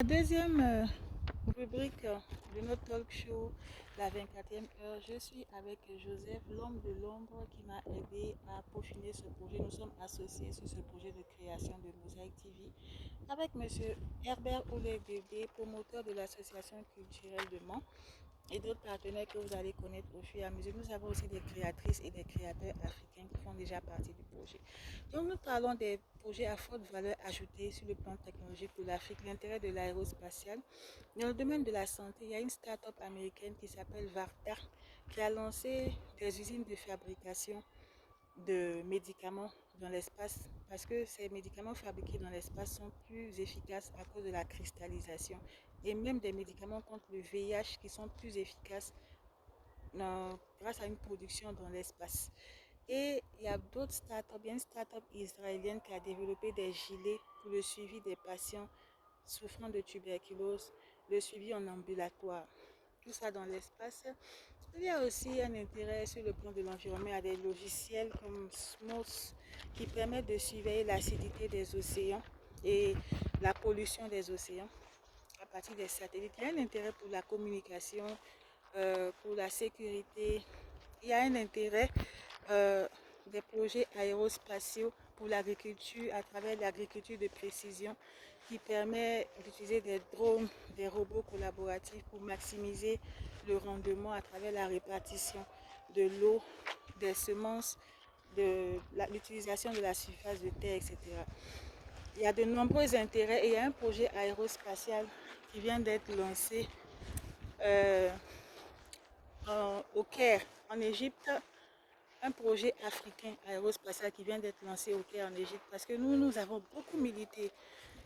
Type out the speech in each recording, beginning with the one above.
La deuxième rubrique de notre talk show, la 24e heure, je suis avec Joseph, l'homme de l'ombre, qui m'a aidé à peaufiner ce projet. Nous sommes associés sur ce projet de création de Mosaïque TV avec M. Herbert Oulé-Dédé, promoteur de l'association culturelle de Mans, et d'autres partenaires que vous allez connaître au fur et à mesure. Nous avons aussi des créatrices et des créateurs africains qui font déjà partie du projet. Donc nous parlons des projets à forte valeur ajoutée sur le plan technologique pour l'Afrique, l'intérêt de l'aérospatiale. Dans le domaine de la santé, il y a une start-up américaine qui s'appelle Varta qui a lancé des usines de fabrication de médicaments dans l'espace parce que ces médicaments fabriqués dans l'espace sont plus efficaces à cause de la cristallisation et même des médicaments contre le VIH qui sont plus efficaces grâce à une production dans l'espace. Et il y a d'autres startups, il y a une startup israélienne qui a développé des gilets pour le suivi des patients souffrant de tuberculose, le suivi en ambulatoire, tout ça dans l'espace. Il y a aussi un intérêt sur le plan de l'environnement à des logiciels comme SMOS qui permettent de surveiller l'acidité des océans et la pollution des océans à partir des satellites. Il y a un intérêt pour la communication, pour la sécurité. Il y a un intérêt des projets aérospatiaux pour l'agriculture à travers l'agriculture de précision qui permet d'utiliser des drones, des robots collaboratifs pour maximiser le rendement à travers la répartition de l'eau, des semences, de l'utilisation de la surface de terre, etc. Il y a de nombreux intérêts et il y a un projet aérospatial qui vient d'être lancé au Caire, en Égypte, un projet africain aérospatial qui vient d'être lancé au Caire en Égypte parce que nous avons beaucoup milité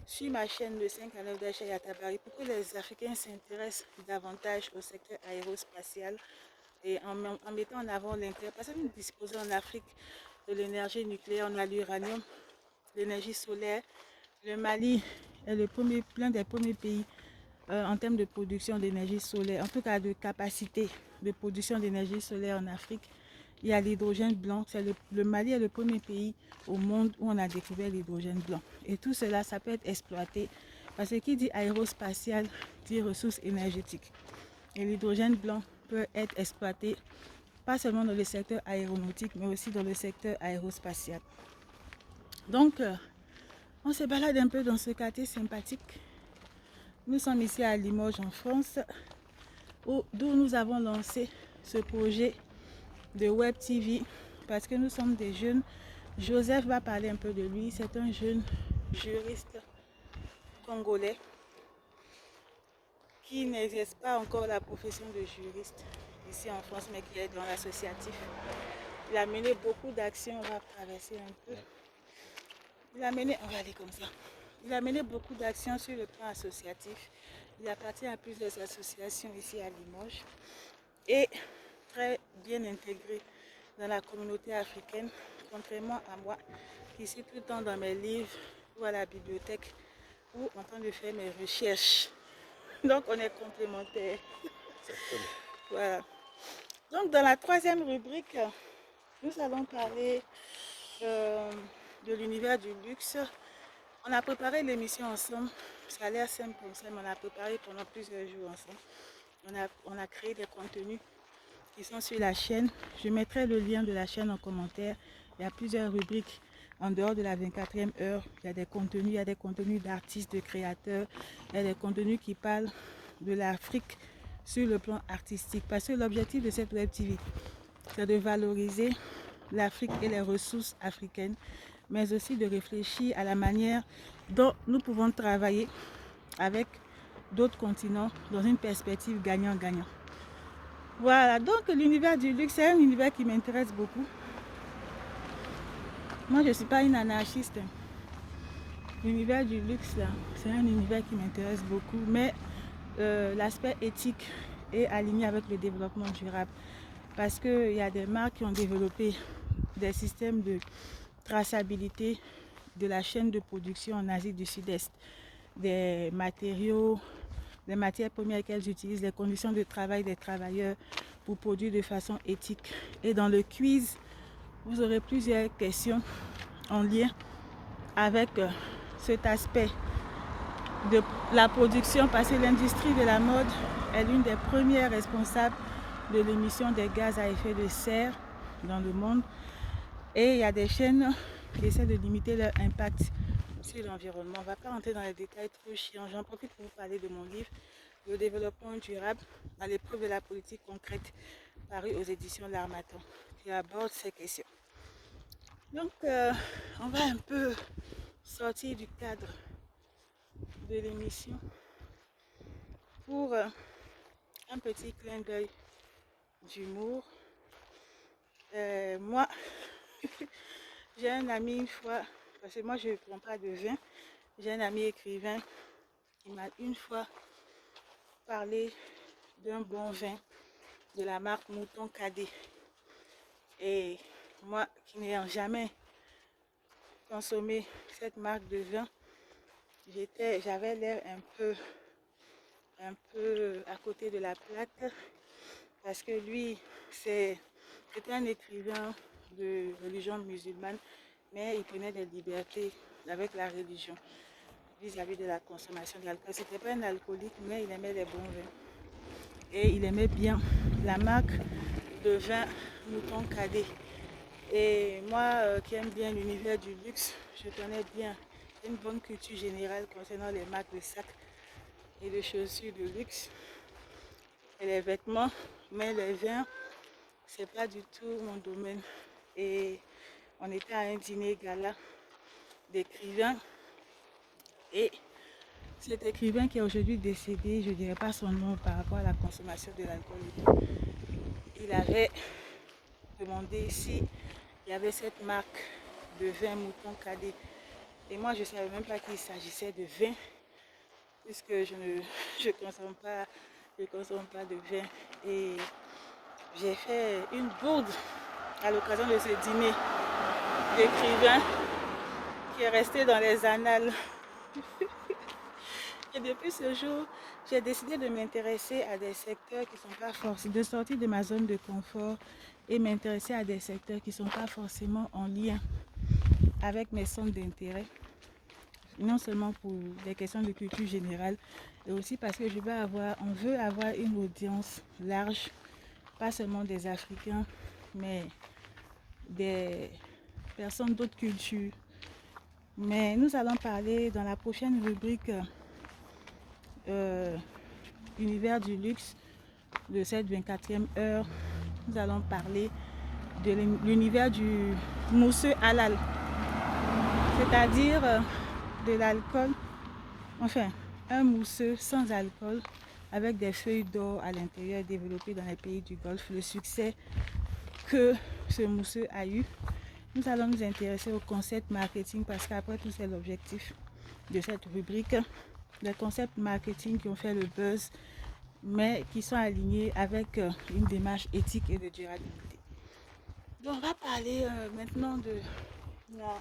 sur ma chaîne le 5 à 9 d'Aïcha Yatabari pour que les Africains s'intéressent davantage au secteur aérospatial et en mettant en avant l'intérêt parce que nous disposons en Afrique de l'énergie nucléaire, on a l'uranium, l'énergie solaire. Le Mali est l'un des premiers pays en termes de production d'énergie solaire, en tout cas de capacité de production d'énergie solaire en Afrique. Il y a l'hydrogène blanc. Le Mali est le premier pays au monde où on a découvert l'hydrogène blanc. Et tout cela, ça peut être exploité. Parce que qui dit aérospatial dit ressources énergétiques. Et l'hydrogène blanc peut être exploité pas seulement dans le secteur aéronautique, mais aussi dans le secteur aérospatial. Donc, on se balade un peu dans ce quartier sympathique. Nous sommes ici à Limoges, en France, d'où nous avons lancé ce projet de Web TV parce que nous sommes des jeunes. Joseph va parler un peu de lui. C'est un jeune juriste congolais qui n'exerce pas encore la profession de juriste ici en France, mais qui est dans l'associatif. Il a mené beaucoup d'actions. On va traverser un peu. On va aller comme ça. Il a mené beaucoup d'actions sur le plan associatif. Il appartient à plusieurs associations ici à Limoges et très bien intégré dans la communauté africaine, contrairement à moi qui suis tout le temps dans mes livres ou à la bibliothèque ou en train de faire mes recherches. Donc on est complémentaires. Voilà. Donc dans la troisième rubrique, nous allons parler de l'univers du luxe. On a préparé l'émission ensemble. Ça a l'air simple comme ça, mais on a préparé pendant plusieurs jours ensemble. On a créé des contenus qui sont sur la chaîne. Je mettrai le lien de la chaîne en commentaire. Il y a plusieurs rubriques en dehors de la 24e heure. Il y a des contenus d'artistes, de créateurs. Il y a des contenus qui parlent de l'Afrique sur le plan artistique. Parce que l'objectif de cette Web TV, c'est de valoriser l'Afrique et les ressources africaines, mais aussi de réfléchir à la manière dont nous pouvons travailler avec d'autres continents dans une perspective gagnant-gagnant. Voilà, donc l'univers du luxe, c'est un univers qui m'intéresse beaucoup. Moi, je ne suis pas une anarchiste. L'univers du luxe, c'est un univers qui m'intéresse beaucoup, mais l'aspect éthique est aligné avec le développement durable. Parce qu'il y a des marques qui ont développé des systèmes de traçabilité de la chaîne de production en Asie du Sud-Est, des matériaux, des matières premières qu'elles utilisent, les conditions de travail des travailleurs pour produire de façon éthique. Et dans le quiz, vous aurez plusieurs questions en lien avec cet aspect de la production, parce que l'industrie de la mode est l'une des premières responsables de l'émission des gaz à effet de serre dans le monde. Et il y a des chaînes qui essaient de limiter leur impact sur l'environnement. On ne va pas rentrer dans les détails trop chiants. J'en profite pour vous parler de mon livre, Le développement durable à l'épreuve de la politique concrète, paru aux éditions L'Harmattan, qui aborde ces questions. Donc, on va un peu sortir du cadre de l'émission pour un petit clin d'œil d'humour. Moi, j'ai un ami une fois, parce que moi je ne prends pas de vin, j'ai un ami écrivain qui m'a une fois parlé d'un bon vin de la marque Mouton Cadet. Et moi qui n'ai jamais consommé cette marque de vin, j'avais l'air un peu à côté de la plaque, parce que lui, c'était un écrivain de religion musulmane, mais il prenait des libertés avec la religion vis-à-vis de la consommation d'alcool. C'était pas un alcoolique, mais il aimait les bons vins. Et il aimait bien la marque de vin Mouton Cadet. Et moi qui aime bien l'univers du luxe, je connais bien une bonne culture générale concernant les marques de sacs et de chaussures de luxe et les vêtements, mais les vins, c'est pas du tout mon domaine. Et on était à un dîner gala d'écrivains, et cet écrivain qui est aujourd'hui décédé, je ne dirais pas son nom par rapport à la consommation de l'alcool, il avait demandé s'il y avait cette marque de vin Mouton Cadet. Et moi, je ne savais même pas qu'il s'agissait de vin, puisque je consomme pas de vin. Et j'ai fait une bourde à l'occasion de ce dîner d'écrivain qui est resté dans les annales. Et depuis ce jour, j'ai décidé de m'intéresser à des secteurs qui ne sont pas forcément, de sortir de ma zone de confort et m'intéresser à des secteurs qui ne sont pas forcément en lien avec mes centres d'intérêt. Non seulement pour des questions de culture générale, et aussi parce que on veut avoir une audience large, pas seulement des Africains, mais des personnes d'autres cultures. Mais nous allons parler dans la prochaine rubrique Univers du luxe de cette 24e heure. Nous allons parler de l'univers du mousseux halal, c'est-à-dire de l'alcool, enfin un mousseux sans alcool avec des feuilles d'or à l'intérieur développé dans les pays du Golfe. Le succès que ce mousseux a eu. Nous allons nous intéresser au concept marketing, parce qu'après tout c'est l'objectif de cette rubrique. Les concepts marketing qui ont fait le buzz, mais qui sont alignés avec une démarche éthique et de durabilité. Donc on va parler maintenant de la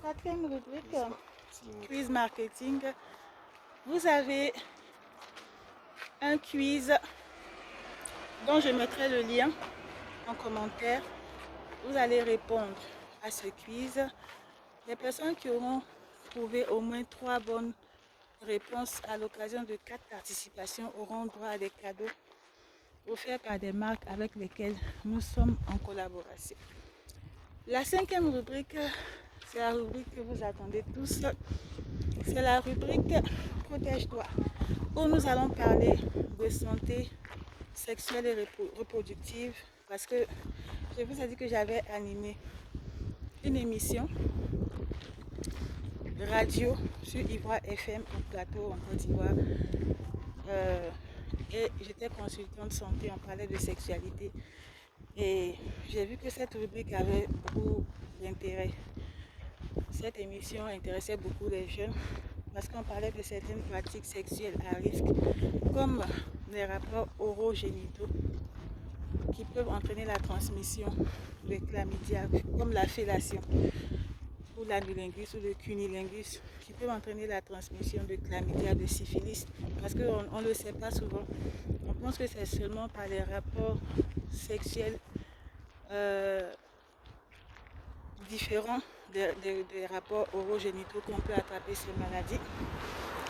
4e rubrique, quiz marketing. Vous avez un quiz dont je mettrai le lien en commentaire. Vous allez répondre à ce quiz. Les personnes qui auront trouvé au moins 3 bonnes réponses à l'occasion de 4 participations auront droit à des cadeaux offerts par des marques avec lesquelles nous sommes en collaboration. La 5e rubrique, c'est la rubrique que vous attendez tous. C'est la rubrique Protège-toi, où nous allons parler de santé sexuelle et reproductive, parce que je vous ai dit que j'avais animé une émission radio sur Ivoire FM au plateau en Côte d'Ivoire. Et j'étais consultante santé, on parlait de sexualité. Et j'ai vu que cette rubrique avait beaucoup d'intérêt. Cette émission intéressait beaucoup les jeunes, parce qu'on parlait de certaines pratiques sexuelles à risque, comme les rapports orogénitaux qui peuvent entraîner la transmission de chlamydia, comme la fellation ou l'anilingus ou le cunilingus, qui peuvent entraîner la transmission de chlamydia, de syphilis, parce qu'on ne le sait pas souvent. On pense que c'est seulement par les rapports sexuels différents des rapports orogénitaux qu'on peut attraper ces maladies.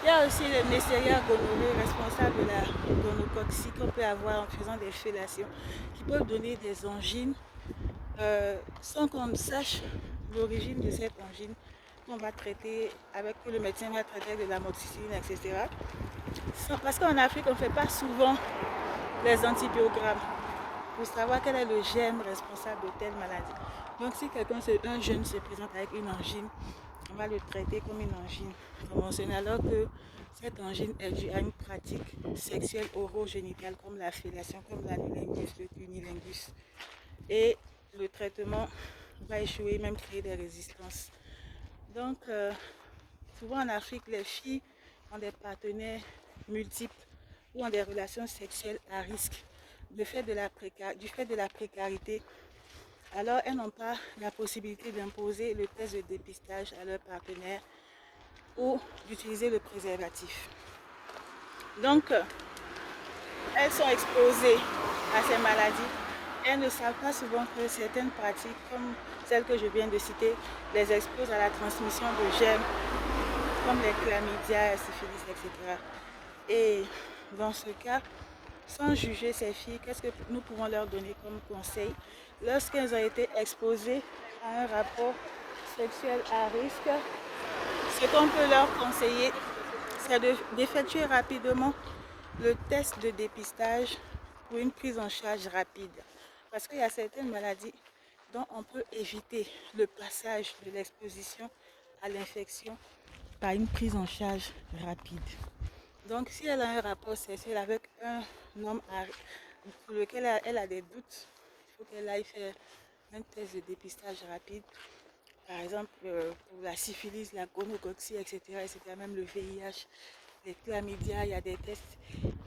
Il y a aussi le Neisseria gonorrhoeae responsable de la gonococcie qu'on peut avoir en faisant des fellations qui peuvent donner des angines sans qu'on sache l'origine de cette angine qu'on va traiter avec, que le médecin va traiter avec de l'amoxicilline, etc. Parce qu'en Afrique, on ne fait pas souvent les antibiogrammes pour savoir quel est le gène responsable de telle maladie. Donc si un jeune se présente avec une angine, on va le traiter comme une angine conventionnelle alors que cette angine est due à une pratique sexuelle orogénitale comme la fellation, comme l'anilingus, le cunilingus. Et le traitement va échouer, même créer des résistances. Donc, souvent en Afrique, les filles ont des partenaires multiples ou ont des relations sexuelles à risque du fait de la précarité. Alors, elles n'ont pas la possibilité d'imposer le test de dépistage à leur partenaire ou d'utiliser le préservatif. Donc, elles sont exposées à ces maladies. Elles ne savent pas souvent que certaines pratiques, comme celles que je viens de citer, les exposent à la transmission de germes, comme les chlamydia, la syphilis, etc. Et dans ce cas, sans juger ces filles, qu'est-ce que nous pouvons leur donner comme conseil lorsqu'elles ont été exposées à un rapport sexuel à risque? Ce qu'on peut leur conseiller, c'est d'effectuer rapidement le test de dépistage pour une prise en charge rapide. Parce qu'il y a certaines maladies dont on peut éviter le passage de l'exposition à l'infection par une prise en charge rapide. Donc si elle a un rapport sexuel avec un homme pour lequel elle a des doutes, il faut qu'elle aille faire un test de dépistage rapide. Par exemple, pour la syphilis, la gonococcie, etc., même le VIH, les chlamydia, il y a des tests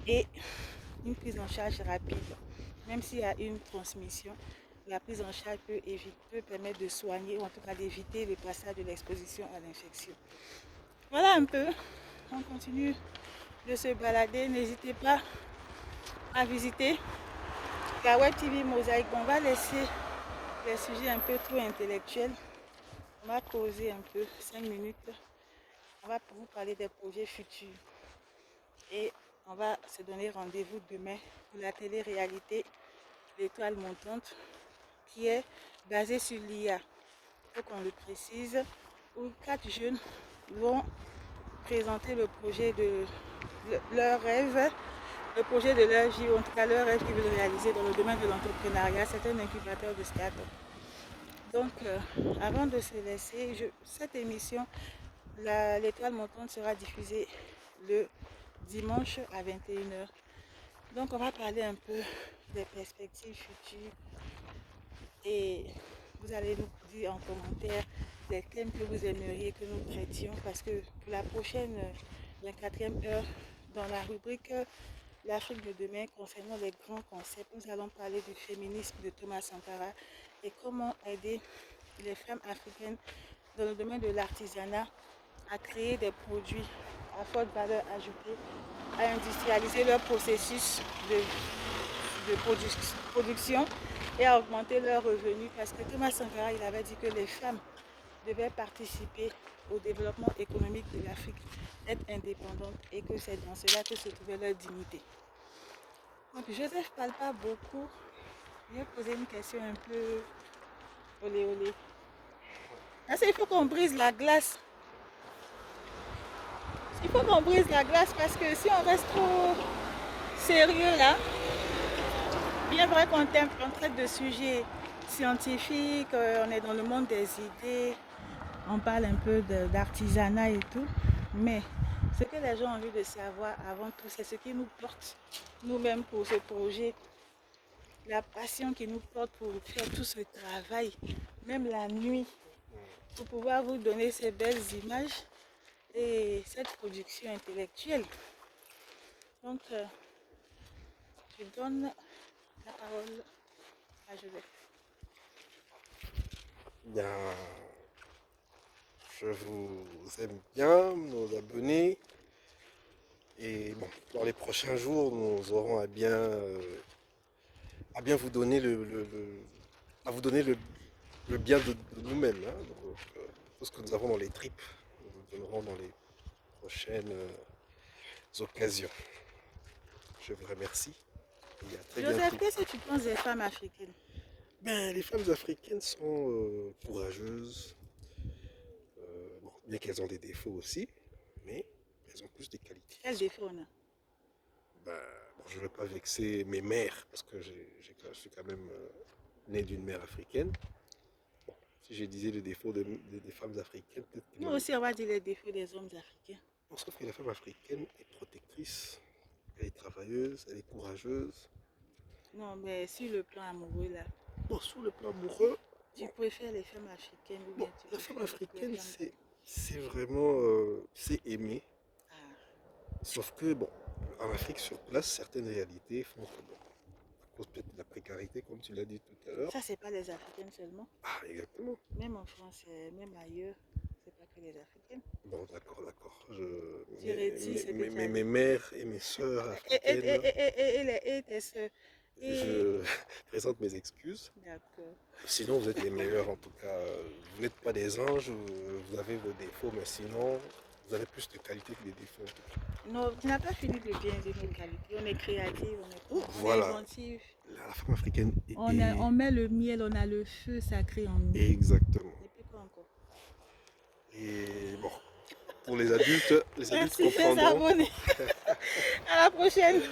et une prise en charge rapide. Même s'il y a une transmission, la prise en charge peut permettre de soigner ou en tout cas d'éviter le passage de l'exposition à l'infection. Voilà un peu. On continue de se balader. N'hésitez pas à visiter la Web TV Mosaïque. On va laisser les sujets un peu trop intellectuels. On va causer un peu, 5 minutes. On va vous parler des projets futurs. Et on va se donner rendez-vous demain pour la télé-réalité L'étoile montante qui est basée sur l'IA. Il faut qu'on le précise. Où 4 jeunes vont présenter le projet de leur rêve, le projet de leur vie, ou en tout cas leur rêve qu'ils veulent réaliser dans le domaine de l'entrepreneuriat. C'est un incubateur de start-up. Donc, avant de se laisser, cette émission, l'étoile montante sera diffusée le dimanche à 21h. Donc, on va parler un peu des perspectives futures et vous allez nous dire en commentaire les thèmes que vous aimeriez que nous traitions parce que pour la prochaine 24e heure, dans la rubrique L'Afrique de demain concernant les grands concepts, nous allons parler du féminisme de Thomas Sankara et comment aider les femmes africaines dans le domaine de l'artisanat à créer des produits à forte valeur ajoutée, à industrialiser leur processus de production et à augmenter leurs revenus parce que Thomas Sankara il avait dit que les femmes devaient participer au développement économique de l'Afrique, être indépendantes et que c'est dans cela que se trouvait leur dignité. Donc Joseph ne parle pas beaucoup. Je vais poser une question un peu olé olé. Il faut qu'on brise la glace. Il faut qu'on brise la glace parce que si on reste trop sérieux là, bien vrai qu'on traite de sujets scientifiques, on est dans le monde des idées, on parle un peu d'artisanat et tout, mais ce que les gens ont envie de savoir avant tout, c'est ce qui nous porte nous-mêmes pour ce projet, la passion qui nous porte pour faire tout ce travail, même la nuit, pour pouvoir vous donner ces belles images et cette production intellectuelle. Donc, je donne la parole à Joseph. Bien, je vous aime bien, nos abonnés. Et bon, dans les prochains jours, nous aurons à bien vous donner à vous donner le bien de nous-mêmes. Hein. Donc, tout ce que nous avons dans les tripes, nous vous donnerons prochaines occasions. Je vous remercie et à très Joseph, bientôt. qu'est-ce que tu penses des femmes africaines? Ben, les femmes africaines sont courageuses, bon, bien qu'elles ont des défauts aussi, mais elles ont plus de qualités. Quel défaut on a? Ben, bon, je ne veux pas vexer mes mères, parce que je suis quand même né d'une mère africaine. Bon, si je disais le défaut des femmes africaines, peut-être que Nous aussi, on va dire les défauts des hommes africains. bon, sauf que la femme africaine est protectrice, elle est travailleuse, elle est courageuse. Non, mais sur le plan amoureux, là, Bon, sur le plan amoureux, tu préfères les femmes africaines ou bon, bien tu la femme préfères les africaine, femmes... c'est vraiment, c'est aimer. Ah, Sauf que, bon, en Afrique sur place, certaines réalités font que, bon, à cause peut-être de la précarité, comme tu l'as dit tout à l'heure. ça, c'est pas les africaines seulement. Ah, exactement. Même en France, même ailleurs, c'est pas que les africaines. Bon, d'accord, d'accord. Tu retires ce que tu as Mes dit. mères et mes sœurs Et, et, et, africaines, et tes soeurs. Et... je présente mes excuses. D'accord. Sinon, vous êtes les meilleurs en tout cas. Vous n'êtes pas des anges, vous avez vos défauts, mais sinon, vous avez plus de qualités que des défauts. En tout cas. Non, tu n'as pas fini de bien dire nos qualités. On est créatifs, on est Voilà. inventifs. La femme africaine est... On met le miel, on a le feu sacré en nous. Exactement. Et puis quoi encore? Et bon, pour les adultes Merci, fais comprendront. abonner. À la prochaine.